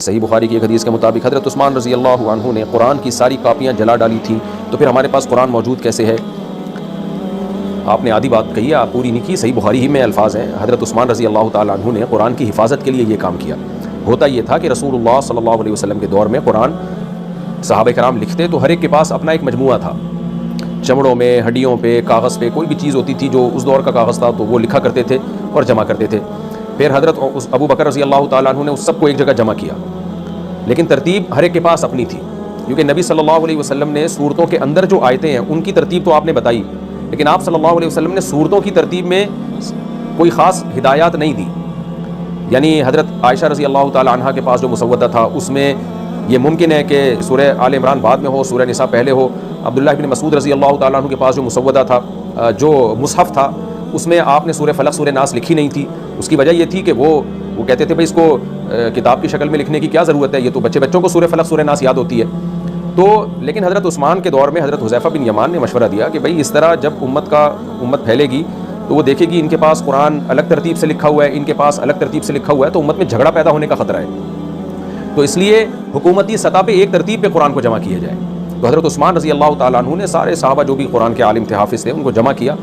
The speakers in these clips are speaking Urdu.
صحیح بخاری کی ایک حدیث کے مطابق حضرت عثمان رضی اللہ عنہ نے قرآن کی ساری کاپیاں جلا ڈالی تھیں، تو پھر ہمارے پاس قرآن موجود کیسے ہے؟ آپ نے آدھی بات کہی ہے، آپ پوری نہیں کی. صحیح بخاری ہی میں الفاظ ہیں، حضرت عثمان رضی اللہ تعالیٰ عنہ نے قرآن کی حفاظت کے لیے یہ کام کیا. ہوتا یہ تھا کہ رسول اللہ صلی اللہ علیہ وسلم کے دور میں قرآن صحابہ کرام لکھتے تو ہر ایک کے پاس اپنا ایک مجموعہ تھا، چمڑوں میں، ہڈیوں پہ، کاغذ پہ، کوئی بھی چیز ہوتی تھی جو اس دور کا کاغذ تھا تو وہ لکھا کرتے تھے اور جمع کرتے تھے. پھر حضرت ابو بکر رضی اللہ تعالیٰ عنہ نے اس سب کو ایک جگہ جمع کیا، لیکن ترتیب ہر ایک کے پاس اپنی تھی، کیونکہ نبی صلی اللہ علیہ وسلم نے سورتوں کے اندر جو آیتیں ہیں ان کی ترتیب تو آپ نے بتائی، لیکن آپ صلی اللہ علیہ وسلم نے سورتوں کی ترتیب میں کوئی خاص ہدایات نہیں دی. یعنی حضرت عائشہ رضی اللہ تعالی عنہ کے پاس جو مسودہ تھا اس میں یہ ممکن ہے کہ سورہ آل عمران بعد میں ہو، سورہ نساء پہلے ہو. عبداللہ بن مسعود رضی اللہ تعالیٰ عنہ کے پاس جو مسودہ تھا، جو مصحف تھا، اس میں آپ نے سورہ فلق سورہ ناس لکھی نہیں تھی. اس کی وجہ یہ تھی کہ وہ کہتے تھے بھائی اس کو کتاب کی شکل میں لکھنے کی کیا ضرورت ہے، یہ تو بچوں کو سورہ فلق سورہ ناس یاد ہوتی ہے. تو لیکن حضرت عثمان کے دور میں حضرت حذیفہ بن یمان نے مشورہ دیا کہ بھائی اس طرح جب امت پھیلے گی تو وہ دیکھے گی ان کے پاس قرآن الگ ترتیب سے لکھا ہوا ہے، ان کے پاس الگ ترتیب سے لکھا ہوا ہے، تو امت میں جھگڑا پیدا ہونے کا خطرہ ہے. تو اس لیے حکومتی سطح پہ ایک ترتیب پہ قرآن کو جمع کیا جائے. تو حضرت عثمان رضی اللہ تعالیٰ عنہ نے سارے صحابہ جو بھی قرآن کے عالم تھے، حافظ تھے، ان کو جمع کیا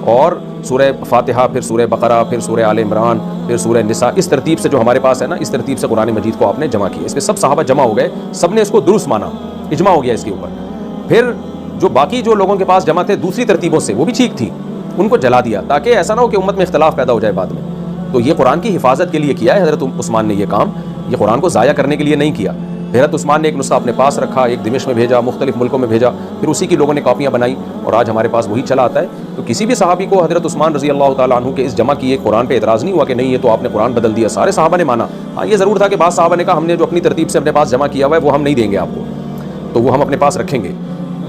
اور سورہ فاتحہ، پھر سورہ بقرہ، پھر سورہ آل عمران، پھر سورہ نساء، اس ترتیب سے جو ہمارے پاس ہے نا، اس ترتیب سے قرآن مجید کو آپ نے جمع کیا. اس پہ سب صحابہ جمع ہو گئے، سب نے اس کو درست مانا، اجماع ہو گیا اس کے اوپر. پھر جو باقی جو لوگوں کے پاس جمع تھے دوسری ترتیبوں سے، وہ بھی ٹھیک تھی، ان کو جلا دیا تاکہ ایسا نہ ہو کہ امت میں اختلاف پیدا ہو جائے بعد میں. تو یہ قرآن کی حفاظت کے لیے کیا ہے حضرت عثمان نے یہ کام، یہ قرآن کو ضائع کرنے کے لیے نہیں کیا. حضرت عثمان نے ایک نسخہ اپنے پاس رکھا، ایک دمشق میں بھیجا، مختلف ملکوں میں بھیجا، پھر اسی کی لوگوں نے کاپیاں بنائی اور آج ہمارے پاس وہی چلا آتا ہے. تو کسی بھی صحابی کو حضرت عثمان رضی اللہ تعالیٰ عنہ کے اس جمع کیے قرآن پہ اعتراض نہیں ہوا کہ نہیں یہ تو آپ نے قرآن بدل دیا. سارے صحابہ نے مانا. ہاں یہ ضرور تھا کہ بعض صحابہ نے کہا ہم نے جو اپنی ترتیب سے اپنے پاس جمع کیا ہوا ہے وہ ہم نہیں دیں گے آپ کو، تو وہ ہم اپنے پاس رکھیں گے.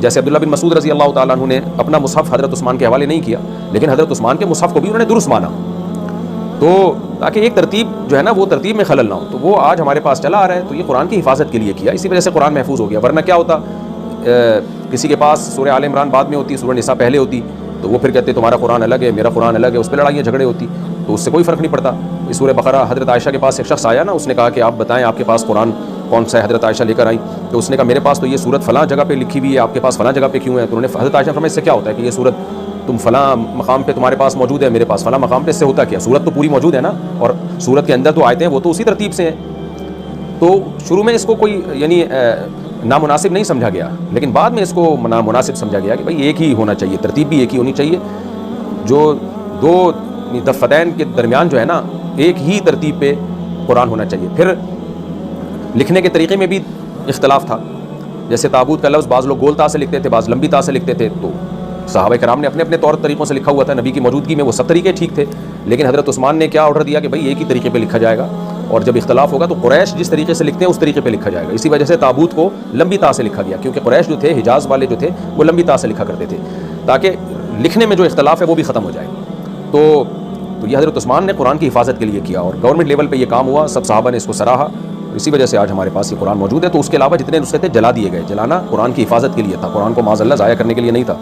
جیسے عبداللہ بن مسعود رضی اللہ تعالیٰ عنہ نے اپنا مصحف حضرت عثمان کے حوالے نہیں کیا، لیکن حضرت عثمان کے مصحف کو بھی انہوں نے درست مانا، تو تاکہ ایک ترتیب جو ہے نا وہ ترتیب میں خلل نہ ہو. تو وہ آج ہمارے پاس چلا آ رہا ہے. تو یہ قرآن کی حفاظت کے لیے کیا، اسی وجہ سے قرآن محفوظ ہو گیا. ورنہ کیا ہوتا، کسی کے پاس سورہ آل عمران بعد میں ہوتی، سورہ نساء پہلے ہوتی، تو وہ پھر کہتے تمہارا قرآن الگ ہے، میرا قرآن الگ ہے، اس پہ لڑائیاں جھگڑے ہوتی، تو اس سے کوئی فرق نہیں پڑتا. اس سورہ بقرہ حضرت عائشہ کے پاس ایک شخص آیا نا، اس نے کہا کہ آپ بتائیں آپ کے پاس قرآن کون سا ہے. حضرت عائشہ لے کر آئی تو اس نے کہا میرے پاس تو یہ سورت فلاں جگہ پہ لکھی ہوئی ہے، آپ کے پاس فلاں جگہ پہ کیوں ہے؟ تو انہوں نے حضرت عائشہ فرمایا اس سے کیا ہوتا ہے کہ یہ سورت تم فلاں مقام پہ تمہارے پاس موجود ہے، میرے پاس فلاں مقام پہ، اس سے ہوتا کیا؟ سورت تو پوری موجود ہے نا، اور سورت کے اندر تو آیتیں ہیں وہ تو اسی ترتیب سے ہیں. تو شروع میں اس کو کوئی یعنی نامناسب نہیں سمجھا گیا، لیکن بعد میں اس کو مناسب سمجھا گیا کہ بھائی ایک ہی ہونا چاہیے، ترتیب بھی ایک ہی ہونی چاہیے. جو دو دفتین کے درمیان جو ہے نا ایک ہی ترتیب پہ قرآن ہونا چاہیے. پھر لکھنے کے طریقے میں بھی اختلاف تھا. جیسے تابوت کا لفظ بعض لوگ گول تا سے لکھتے تھے، بعض لمبی تا سے لکھتے تھے. تو صحابہ کرام نے اپنے اپنے طور طریقوں سے لکھا ہوا تھا، نبی کی موجودگی میں وہ سب طریقے ٹھیک تھے. لیکن حضرت عثمان نے کیا آرڈر دیا کہ بھائی ایک ہی طریقے پہ لکھا جائے گا، اور جب اختلاف ہوگا تو قریش جس طریقے سے لکھتے ہیں اس طریقے پہ لکھا جائے گا. اسی وجہ سے تابوت کو لمبی تا سے لکھا گیا، کیونکہ قریش جو تھے، حجاز والے جو تھے، وہ لمبی تا سے لکھا کرتے تھے تاکہ لکھنے میں جو اختلاف ہے وہ بھی ختم ہو جائے. تو یہ حضرت عثمان نے قرآن کی حفاظت کے لیے کیا، اور گورنمنٹ لیول پہ یہ کام ہوا، سب صحابہ نے اس کو سراہا. اسی وجہ سے آج ہمارے پاس یہ قرآن موجود ہے. تو اس کے علاوہ جتنے نسخے تھے جلا دیے گئے. جلانا قرآن کی حفاظت کے لیے تھا، قرآن کو معاذ اللہ ضائع کرنے کے لیے نہیں تھا.